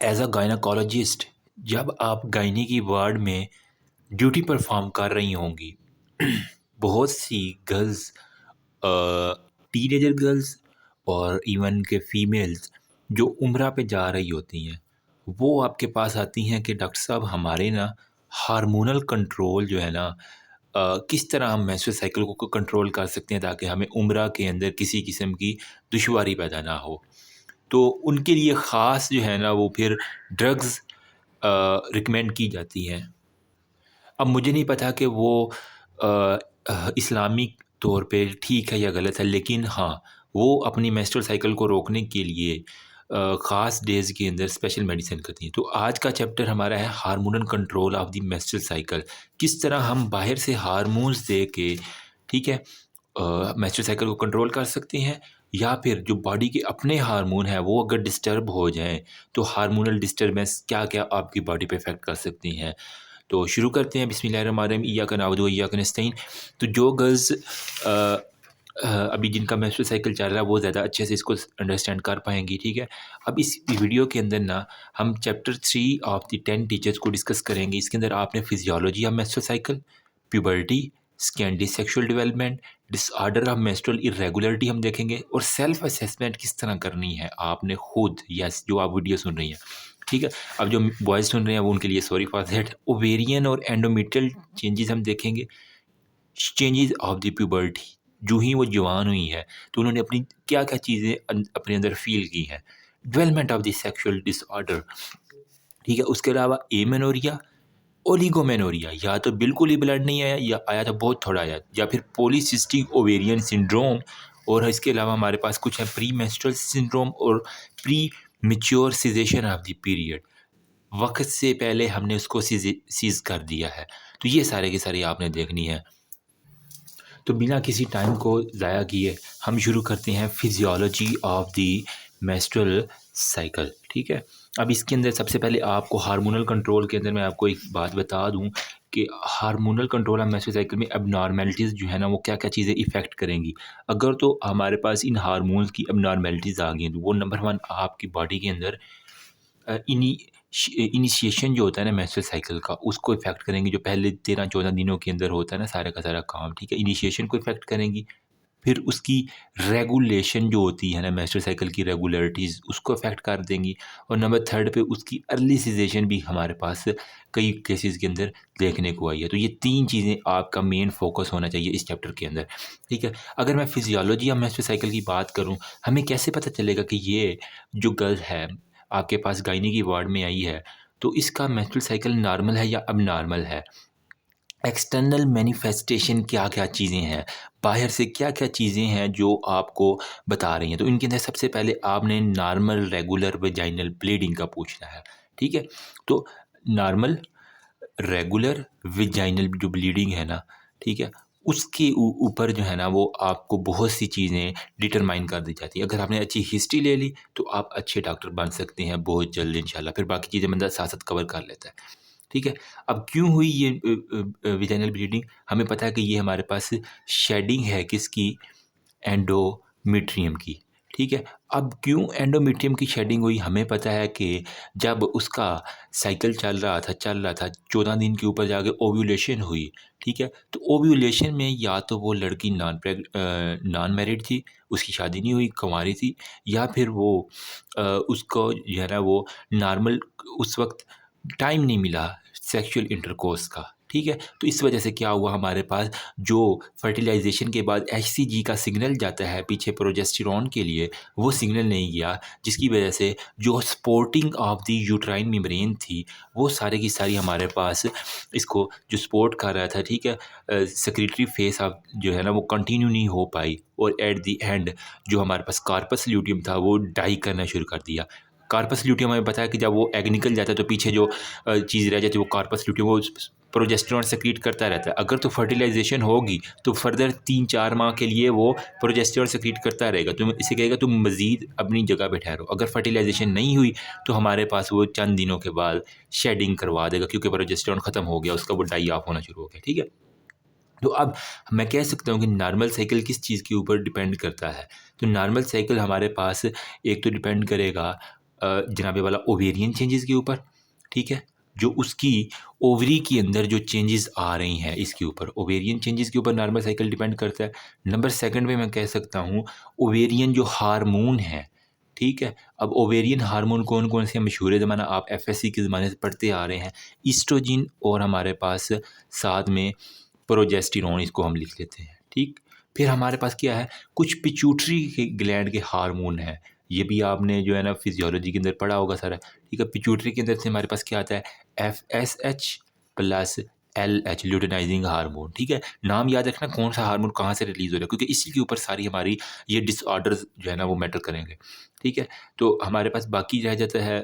As a gynaecologist जब आप gynae की वार्ड में ड्यूटी परफॉर्म कर रही होंगी बहुत सी गर्ल्स, टीनेजर गर्ल्स और इवन के फीमेल्स जो उम्रा पे जा रही होती हैं, वो आपके पास आती हैं कि डॉक्टर साहब हमारे ना हार्मोनल कंट्रोल जो है ना, किस तरह हम मेंस्ट्रुअल साइकिल को कंट्रोल कर सकते हैं ताकि हमें उम्रा के अंदर किसी किस्म की दुश्वारी पैदा ना हो। तो उनके लिए ख़ास जो है ना वो फिर ड्रग्स रिकमेंड की जाती हैं। अब मुझे नहीं पता कि वो इस्लामिक तौर पे ठीक है या गलत है, लेकिन हाँ, वो अपनी मेंस्ट्रुअल साइकिल को रोकने के लिए ख़ास डेज़ के अंदर स्पेशल मेडिसिन करती हैं। तो आज का चैप्टर हमारा है hormonal control of the menstrual cycle. किस तरह हम बाहर से हार्मोन्स दे के, ठीक है, मेंस्ट्रुअल साइकिल को कंट्रोल कर सकते हैं, या फिर जो बॉडी के अपने हार्मोन हैं वो अगर डिस्टर्ब हो जाएँ, तो हार्मोनल डिस्टर्बेंस क्या-क्या आपकी बॉडी पे इफ़ेक्ट कर सकती हैं। तो शुरू करते हैं। बिस्मिल्लाहिर्रहमानिर्रहीम, इय्याका नअबुदु व इय्याका नस्तईन। तो जो गर्ल्स अभी जिनका मेंस्ट्रुअल साइकिल चल रहा है वो ज़्यादा अच्छे से इसको अंडरस्टैंड कर पाएंगी, ठीक है। अब इस वीडियो के अंदर ना हम चैप्टर 3 ऑफ द 10 टीचर्स को डिस्कस करेंगे। इसके अंदर आपने physiology of menstrual cycle, puberty, secondary sexual development, disorder of menstrual irregularity हम देखेंगे, और सेल्फ असेसमेंट किस तरह करनी है आपने खुद, यस जो आप वीडियो सुन रही हैं, ठीक है। अब जो बॉयज़ सुन रहे हैं वो उनके लिए सॉरी फॉर दैट। ओवेरियन और एंडोमेट्रियल चेंजेस हम देखेंगे, चेंजेस ऑफ द प्यूबर्टी, जो ही वो जवान हुई है तो उन्होंने अपनी क्या क्या चीज़ें अपने अंदर फील की हैं, development of the sexual disorder, ठीक है। उसके अलावा एमेनोरिया, ओलिगोमेनोरिया, या तो बिल्कुल ही ब्लड नहीं आया या आया तो बहुत थोड़ा आया, या फिर पॉलीसिस्टिक ओवेरियन सिंड्रोम, और इसके अलावा हमारे पास कुछ है प्री मेंस्ट्रुअल सिंड्रोम और pre mature cessation of the period, वक़्त से पहले हमने उसको सीज़ कर दिया है। तो ये सारे के सारे आपने देखनी है। तो बिना किसी टाइम को ज़ाया किए हम शुरू करते हैं physiology of the menstrual cycle, ठीक है। अब इसके अंदर सबसे पहले आपको हार्मोनल कंट्रोल के अंदर मैं आपको एक बात बता दूँ कि hormonal control of menstrual cycle में एबनॉर्मेलिटीज़ जो है ना वो क्या-क्या चीज़ें इफ़ेक्ट करेंगी। अगर तो हमारे पास इन हार्मोन्स की एबनॉर्मेलिटीज़ आ गई हैं तो वो नंबर 1 आपकी बॉडी के अंदर इनिशिएशन जो होता है ना मेंस्ट्रुअल साइकिल का, उसको इफ़ेक्ट करेंगी। जो पहले 13-14 दिनों के अंदर होता है ना सारा का सारा काम, ठीक है, इनिशिएशन को इफ़ेक्ट करेंगी। फिर उसकी रेगुलेशन जो होती है ना मेंस्ट्रुअल साइकिल की रेगुलरिटीज़ उसको इफ़ेक्ट कर देंगी। और नंबर 3 पे उसकी अर्ली सीज़ेशन भी हमारे पास कई केसेस के अंदर देखने को आई है। तो ये 3 चीज़ें आपका मेन फ़ोकस होना चाहिए इस चैप्टर के अंदर, ठीक है। अगर मैं फिज़ियोलॉजी ऑफ मेंस्ट्रुअल साइकिल की बात करूँ, हमें कैसे पता चलेगा कि ये जो गर्ल है आपके पास गायनी की वार्ड में आई है, तो इसका मेंस्ट्रुअल साइकिल नॉर्मल है या अबनॉर्मल है? एक्सटर्नल मैनिफेस्टेशन क्या-क्या चीज़ें हैं? बाहर से क्या-क्या चीज़ें हैं जो आपको बता रही हैं? तो इनके अंदर सबसे पहले आपने नॉर्मल, रेगुलर, वेजाइनल ब्लीडिंग का पूछना है, ठीक है? तो नॉर्मल, रेगुलर, वेजाइनल जो ब्लीडिंग है ना, ठीक है? उसके ऊपर जो है ना वो आपको बहुत सी चीज़ें डिटरमाइन कर दी जाती है। अगर आपने अच्छी हिस्ट्री ले ली तो आप अच्छे डॉक्टर बन सकते हैं बहुत जल्द इंशाल्लाह। फिर बाकी चीज़ें बंदा साथ-साथ कवर कर लेता है। ठीक है? अब क्यों हुई ये वेजाइनल ब्लीडिंग? हमें पता है कि ये हमारे पास शेडिंग है किसकी? एंडोमेट्रियम की, ठीक है? अब क्यों एंडोमेट्रियम की शेडिंग हुई? हमें पता है कि जब उसका साइकिल चल रहा था 14 दिन के ऊपर जाके ओव्यूलेशन हुई, ठीक है? तो ओव्यूलेशन में या तो वो लड़की नॉन मैरिड थी, उसकी शादी नहीं हुई, कुँवारी थी, या फिर वो उसको जो है ना वो नॉर्मल उस वक़्त टाइम नहीं मिला सेक्सुअल इंटरकोर्स का, ठीक है? तो इस वजह से क्या हुआ हमारे पास जो फर्टिलाइज़ेशन के बाद एचसीजी का सिग्नल जाता है पीछे प्रोजेस्टेरॉन के लिए, वो सिग्नल नहीं गया, जिसकी वजह से जो supporting of the uterine membrane थी, वो सारी की सारी हमारे पास इसको जो सपोर्ट कर रहा था, ठीक है? सेक्रेटरी फेस ऑफ जो है ना वो कंटिन्यू नहीं हो पाई, और एट द एंड जो हमारे पास कार्पस ल्यूटियम था वो डाई करना शुरू कर दिया। कार्पस ल्यूटियम हमें पता है कि जब वो एग निकल जाता है तो पीछे जो चीज़ रह जाती है वो कार्पस ल्यूटियम वो प्रोजेस्टेरॉन सेक्रीट करता रहता है। अगर तो फर्टिलाइज़ेशन होगी तो फर्दर 3-4 माह के लिए वो प्रोजेस्टेरॉन सेक्रीट करता रहेगा। तुम इसे कहेगा तुम मज़ीद अपनी जगह पे ठहरो। अगर फर्टिलाइज़ेशन नहीं हुई तो हमारे पास वो चंद दिनों के बाद शेडिंग करवा देगा, क्योंकि प्रोजेस्टेरॉन ख़त्म हो गया, उसका वो डाई ऑफ होना शुरू हो गया, ठीक है? तो अब मैं कह सकता हूँ कि नॉर्मल साइकिल किस चीज़ के ऊपर डिपेंड करता है। तो नॉर्मल साइकिल हमारे पास एक तो डिपेंड करेगा जनाबे वाला ओवेरियन चेंजेस के ऊपर, ठीक है, जो उसकी ओवरी के अंदर जो चेंजेस आ रही हैं इसके ऊपर, ओवेरियन चेंजेस के ऊपर नॉर्मल साइकिल डिपेंड करता है। नंबर सेकंड पे मैं कह सकता हूँ ओवेरियन जो हार्मोन है, ठीक है। अब ओवेरियन हार्मोन कौन कौन से मशहूर ज़माना आप एफएससी के ज़माने से पढ़ते आ रहे हैं, ईस्ट्रोजिन और हमारे पास साथ में प्रोजेस्टेरोन, इसको हम लिख लेते हैं, ठीक। फिर हमारे पास क्या है, कुछ पिट्यूटरी के ग्लैंड के हार्मोन हैं, ये भी आपने जो है ना फिजियोलॉजी के अंदर पढ़ा होगा सारा, ठीक है। पिट्यूटरी के अंदर से हमारे पास क्या आता है, FSH plus LH, luteinising hormone, ठीक है। नाम याद रखना कौन सा हार्मोन कहाँ से रिलीज़ हो रहा है, क्योंकि इसी के ऊपर सारी हमारी ये डिसऑर्डर्स जो है ना वो मैटर करेंगे, ठीक है। तो हमारे पास बाकी रह जाता है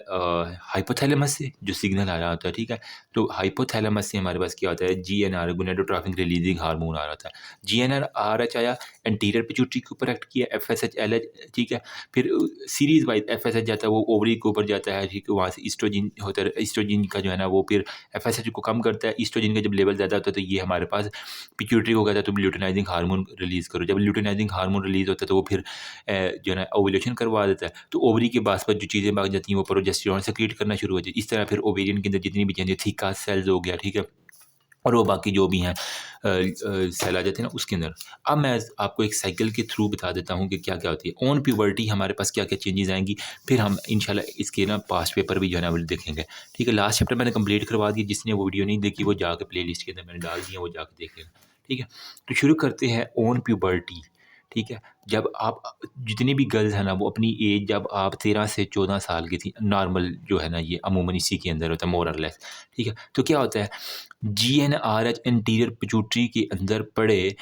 हाइपोथैलेमस से जो सिग्नल आ रहा होता है, ठीक है। तो हाइपोथैलेमस से हमारे पास क्या होता है, जीएनआर गोनाडोट्रोपिन रिलीजिंग हार्मोन आ रहा था, जीएनआरएच आया, एंटीरियर पिट्यूटरी के ऊपर एक्ट किया, एफएसएच एलएच, ठीक है। फिर सीरीज वाइज एफएसएच जाता है वो ओवरी के ऊपर जाता है, ठीक है, वहाँ से ईस्ट्रोजिन होता है, ईस्ट्रोजिन का जो है ना वो फिर एफएसएच को कम करता है, ईस्ट्रोजिन का जब लेवल ज़्यादा होता है तो ये हमारे पास पिट्यूटरी को कहता है तुम ल्यूटेनाइजिंग हार्मोन रिलीज़ करो, जब ल्यूटेनाइजिंग हार्मोन रिलीज़ होता है तो वो फिर जो है ना ओव्यूलेशन करवा देता है, तो ओवरी के पास जो चीज़ें भाग जाती हैं वो प्रोजेस्टेरोन सेक्रेट करना शुरू हो जाती है। इस तरह फिर ओवेरियन के अंदर जितनी भी चेंजेस, थीका सेल्स हो गया, ठीक है, और वो बाकी जो भी हैं सेल आ जाते हैं ना उसके अंदर। अब मैं आपको एक साइकिल के थ्रू बता देता हूँ कि क्या क्या होती है ऑन प्यूबर्टी, हमारे पास क्या क्या चेंजेस आएंगी, फिर हम इंशाल्लाह इसके ना पास्ट पेपर भी जो है ना वो देखेंगे, ठीक है। लास्ट चैप्टर मैंने कंप्लीट करवा दिया, जिसने वो वीडियो नहीं देखी वो जाके प्ले लिस्ट के अंदर मैंने डाल दिया, वो जाके देख लेगा, ठीक है। तो शुरू करते हैं ऑन प्यूबर्टी, ठीक है। जब आप जितनी भी गर्ल्स हैं ना वो अपनी एज जब आप 13 से 14 साल की थी, नॉर्मल जो है ना ये अमूमन इसी के अंदर होता है मोर और लेस, ठीक है। तो क्या होता है, जीएनआरएच एंटीरियर पिट्यूटरी के अंदर पड़े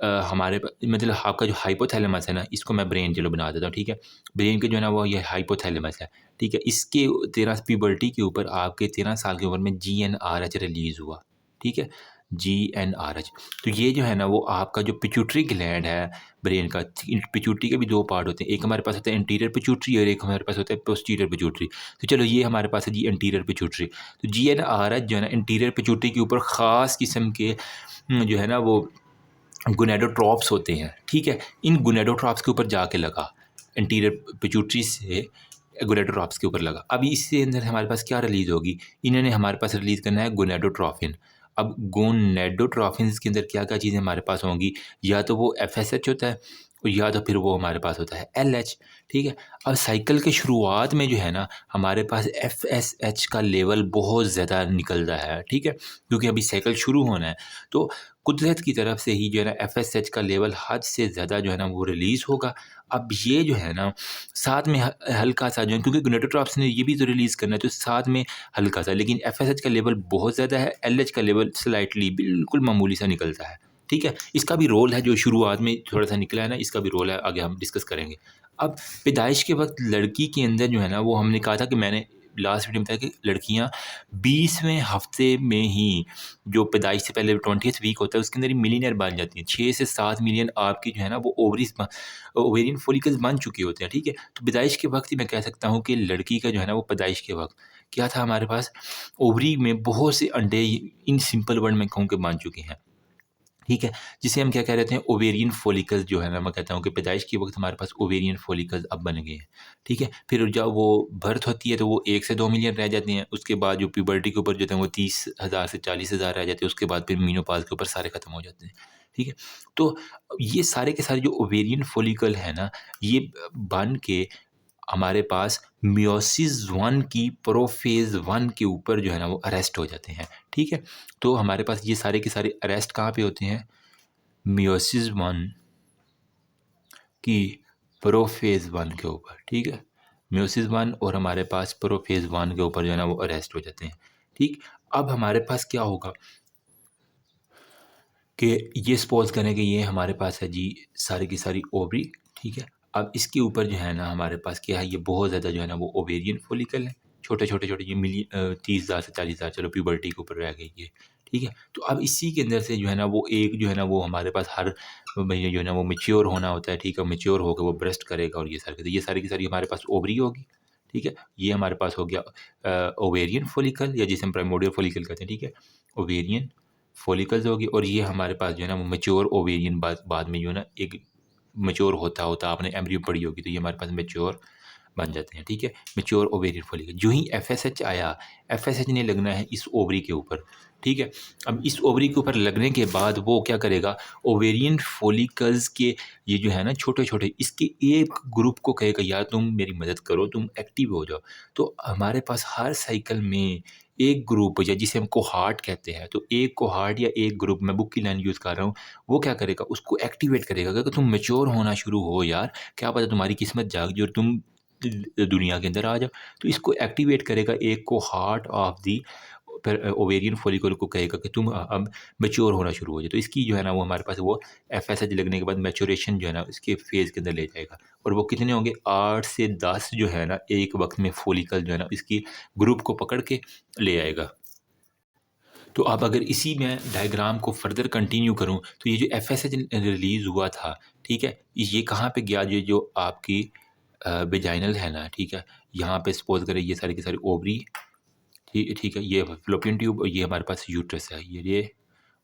हमारे मतलब आपका जो हाइपोथैलेमस है ना, इसको मैं ब्रेन चलो बना देता हूँ, ठीक है। ब्रेन के जो है ना वो ये हाइपोथैलेमस है, ठीक है। इसके 13 प्यूबर्टी के ऊपर आपके 13 साल की उम्र में जीएनआरएच रिलीज़ हुआ, ठीक है, जीएनआरएच। तो ये जो है ना वो आपका जो पिट्यूटरी ग्लैंड है ब्रेन का, पिट्यूटरी के भी दो पार्ट होते हैं, एक हमारे पास होता है एंटीरियर पिट्यूटरी और एक हमारे पास होता है पोस्टीरियर पिट्यूटरी। तो चलो ये हमारे पास है जी एंटीरियर पिट्यूटरी। तो जीएनआरएच जो है ना एंटीरियर पिट्यूटरी के ऊपर ख़ास किस्म के जो है ना वो गोनाडोट्रोप्स होते हैं, ठीक है। इन गोनाडोट्रोप्स के ऊपर जाके लगा, एंटीरियर पिट्यूटरी से गोनाडोट्रोप्स के ऊपर लगा। अब इससे अंदर हमारे पास क्या रिलीज़ होगी, इन्होंने हमारे पास रिलीज़ करना है गोनाडोट्रोफिन। अब गोनाडोट्रोफिन्स के अंदर क्या-क्या चीज़ें हमारे पास होंगी, या तो वो एफएसएच होता है या तो फिर वो हमारे पास होता है एलएच, ठीक है। अब साइकिल के शुरुआत में जो है ना हमारे पास एफएसएच का लेवल बहुत ज़्यादा निकलता है, ठीक है, क्योंकि अभी साइकिल शुरू होना है। तो कुदरत की तरफ से ही जो है ना एफएसएच का लेवल हद से ज़्यादा जो है ना वो रिलीज़ होगा। अब ये जो है ना साथ में हल्का सा जो है, क्योंकि गोनाडोट्रोप्स ने ये भी तो रिलीज़ करना है, तो साथ में हल्का सा, लेकिन एफएसएच का लेवल बहुत ज़्यादा है, एलएच का लेवल स्लाइटली बिल्कुल मामूली सा निकलता है, ठीक है। इसका भी रोल है जो शुरुआत में थोड़ा सा निकला है ना, इसका भी रोल है, आगे हम डिस्कस करेंगे। अब पैदाइश के वक्त लड़की के अंदर जो है ना वो हमने कहा था कि मैंने लास्ट वीडियो में बताया कि लड़कियां 20वें हफ्ते में ही, जो पैदाइश से पहले 20th वीक होता है उसके अंदर ही मिलीनियर बन जाती हैं। 6 से 7 मिलियन आपकी जो है ना वो ओवेरियन फॉलिकल्स बन चुके होते हैं, ठीक है। तो पैदाइश के वक्त ही मैं कह सकता हूँ कि लड़की का जो है ना वो पैदाइश के वक्त क्या था, हमारे पास ओवरी में बहुत से अंडे, इन सिंपल वर्ड में कहूँ कि बन चुके हैं, ठीक है, जिसे हम क्या कह रहे थे, ओवेरियन फॉलिकल्स जो है ना, मैं कहता हूँ कि पैदाइश के वक्त हमारे पास ओवेरियन फॉलिकल्स अब बन गए हैं, ठीक है। फिर जब वो बर्थ होती है तो वो 1 से 2 मिलियन रह जाते हैं, उसके बाद जो प्यूबर्टी के ऊपर जो है वो 30,000 से 40,000 रह जाते हैं, उसके बाद फिर मीनोपॉज़ के ऊपर सारे ख़त्म हो जाते हैं, ठीक है। तो ये सारे के सारे जो ओवेरियन फॉलिकल है ना, ये बन के हमारे पास मियोसिस 1 की प्रोफेज़ 1 के ऊपर जो है ना वो अरेस्ट हो जाते हैं, ठीक है। तो हमारे पास ये सारे के सारे अरेस्ट कहाँ पे होते हैं, मियोसिस 1 की प्रोफेज़ 1 के ऊपर, ठीक है। मियोसिस 1 और हमारे पास प्रोफेज़ 1 के ऊपर जो है ना वो अरेस्ट हो जाते हैं, ठीक। अब हमारे पास क्या होगा कि ये सपोज़ करें कि ये हमारे पास है जी सारी की सारी ओवरी, ठीक है। अब इसके ऊपर जो है ना हमारे पास क्या है, ये बहुत ज़्यादा जो है ना वो ओवेरियन फॉलिकल है, छोटे-छोटे ये 30,000 से 40,000, चलो प्यूबर्टी के ऊपर रह गई ये, ठीक है। तो अब इसी के अंदर से जो है ना वो एक जो है ना वो हमारे पास हर महीने जो है ना वो मैच्योर होना होता है, ठीक है। मैच्योर होकर वो ब्रेस्ट करेगा और ये सारी की सारी हमारे पास ओवरी होगी, ठीक है। ये हमारे पास हो गया ओवेरियन फॉलिकल, या जिसे हम प्राइमोर्डियल फॉलिकल कहते हैं, ठीक है। ओवेरियन फॉलिकल्स होगी, और ये हमारे पास जो है ना वो मैच्योर ओवेरियन बाद में जो है ना एक मैच्योर होता होता आपने एम्ब्रियो पढ़ी होगी, तो ये हमारे पास मैच्योर बन जाते हैं, ठीक है? Mature ovarian follicle. जो ही एफएसएच आया, एफएसएच ने लगना है इस ओवरी के ऊपर, ठीक है? अब इस ओवरी के ऊपर लगने के बाद वो क्या करेगा, ओवेरियन फॉलिकल्स के ये जो है ना छोटे-छोटे, इसके एक ग्रुप को कहेगा यार तुम मेरी मदद करो, तुम एक्टिव हो जाओ। तो हमारे पास हर साइकिल में एक ग्रुप या जिसे हम कोहॉर्ट कहते हैं, तो एक कोहॉर्ट या एक ग्रुप, मैं बुक की लाइन यूज़ कर रहा हूँ, वो क्या करेगा, उसको एक्टिवेट करेगा कि तुम मैच्योर होना शुरू हो यार, क्या पता तुम्हारी किस्मत जाग जाए और तुम दुनिया के अंदर आ जाओ। तो इसको एक्टिवेट करेगा एक कोहॉर्ट ऑफ दी फिर ओवेरियन फॉलिकल को कहेगा कि तुम अब मैच्योर होना शुरू हो जाए। तो इसकी जो है ना वो हमारे पास वो एफएसएच लगने के बाद मैच्योरेशन जो है ना इसके फेज़ के अंदर ले जाएगा। और वो कितने होंगे, 8 से 10 जो है ना एक वक़्त में फॉलिकल जो है ना इसकी ग्रुप को पकड़ के ले आएगा। तो अब अगर इसी में डायग्राम को फर्दर कंटिन्यू करूँ, तो ये जो एफएसएच रिलीज़ हुआ था, ठीक है? ये कहाँ पे गया, ये जो आपकी वेजाइनल है ना, ठीक है? यहाँ पे सपोज़ करें ये सारी की सारी ओवरी, ठीक है? ये फ़्लोपियन ट्यूब और ये हमारे पास यूट्रस है, ये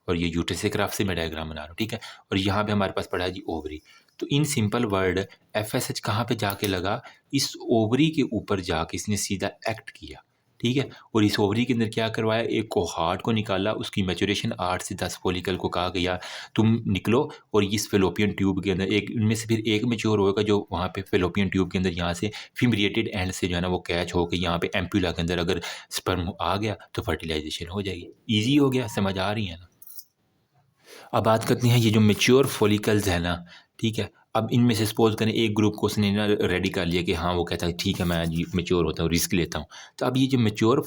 और ये यूट्रस के ग्राफ से मैं डायग्राम बना रहा हूँ, ठीक है? और यहाँ पे हमारे पास पड़ा है जी ओवरी। तो इन सिंपल वर्ड एफएसएच कहाँ पे जाके लगा, इस ओवरी के ऊपर जाके इसने सीधा एक्ट किया, ठीक है? और इस ओवरी के अंदर क्या करवाया, एक कोहॉर्ट को निकाला, उसकी मैच्योरेशन 8 से 10 फॉलिकल को कहा गया तुम निकलो और इस फ़ेलोपियन ट्यूब के अंदर एक इनमें से फिर एक मैच्योर होगा जो वहाँ पे फ़ेलोपियन ट्यूब के अंदर यहाँ से फिम्ब्रिएटेड एंड से जो है ना वो कैच होके यहाँ पे एम्प्यूला के अंदर अगर स्पर्म आ गया तो फर्टिलाइज़ेशन हो जाएगी। ईज़ी हो गया, समझ आ रही है ना? अब बात करते हैं ये जो मैच्योर फॉलिकल्स है ना, ठीक है? अब इनमें से सपोज़ करें एक ग्रुप को उसने ना रेडी कर लिया कि हाँ, वो कहता है ठीक है मैं जी मैच्योर होता हूँ, रिस्क लेता हूँ। तो अब ये जो मैच्योर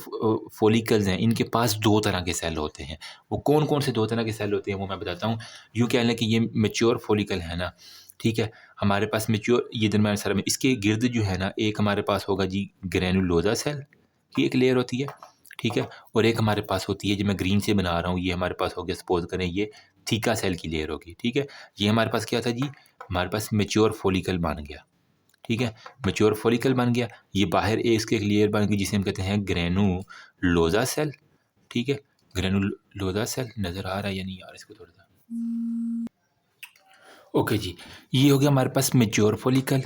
फॉलिकल्स हैं इनके पास 2 तरह के सेल होते हैं। वो कौन-कौन से 2 तरह के सेल होते हैं वो मैं बताता हूँ। यूँ कह लें कि ये मैच्योर फॉलिकल है ना, ठीक है? हमारे पास मैच्योर ये दरमियान सर में इसके गिर्द जो है ना एक हमारे पास होगा जी ग्रैनुलोसा सेल की एक लेयर होती है, ठीक है? और एक हमारे पास होती है जो मैं ग्रीन से बना रहा हूँ, ये हमारे पास हो गया सपोज़ करें ये थीका सेल की लेयर होगी, ठीक है? ये हमारे पास क्या था जी, हमारे पास मैच्योर फॉलिकल बन गया, ठीक है? मैच्योर फॉलिकल बन गया, ये बाहर इसके एक लेयर बन गई जिसे हम कहते हैं ग्रैनुलोसा सेल, ठीक है? ग्रैनुलोसा सेल नज़र आ रहा है या नहीं यार इसको थोड़ा-सा? ओके जी, ये हो गया हमारे पास मैच्योर फॉलिकल,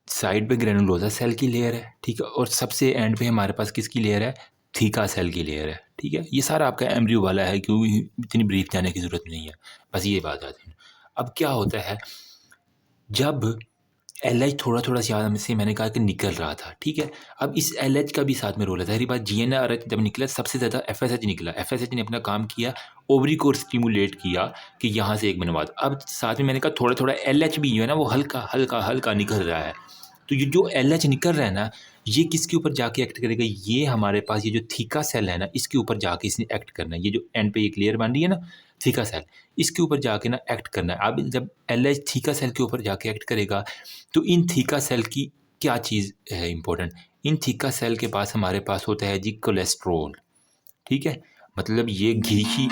साइड पे ग्रैनुलोसा सेल की लेयर है, ठीक है? और सबसे एंड पे हमारे पास किसकी लेयर है? थीका सेल की लेयर है, ठीक है? ये सारा आपका एम्ब्रियो वाला है, क्यों इतनी ब्रीफ जाने की ज़रूरत नहीं है, बस ये बात आती है। अब क्या होता है, जब एलएच थोड़ा-थोड़ा सा से मैंने कहा कि निकल रहा था, ठीक है? अब इस एलएच का भी साथ में रोल है, ज़ाहिर बात जीएनआरएच जब निकला सबसे ज़्यादा एफएसएच निकला, एफएसएच ने अपना काम किया, ओवरी को स्टिमुलेट किया कि यहाँ से एक बनवा दो। अब साथ में मैंने कहा थोड़ा-थोड़ा एलएच भी जो है ना वो हल्का-हल्का निकल रहा है। तो ये जो एलएच निकल रहा है ना, ये किसके ऊपर जाके एक्ट करेगा? ये हमारे पास ये जो थीका सेल है ना, इसके ऊपर जाके इसने एक्ट करना है। ये जो एंड पे एक लेयर बन रही है ना, थीका सेल, इसके ऊपर जाके ना एक्ट करना है। अब जब एलएच थीका सेल के ऊपर जाके एक्ट करेगा, तो इन थीका सेल की क्या चीज़ है इम्पोर्टेंट? इन थीका सेल के पास हमारे पास होता है जी कोलेस्ट्रॉल, ठीक है? मतलब ये घी की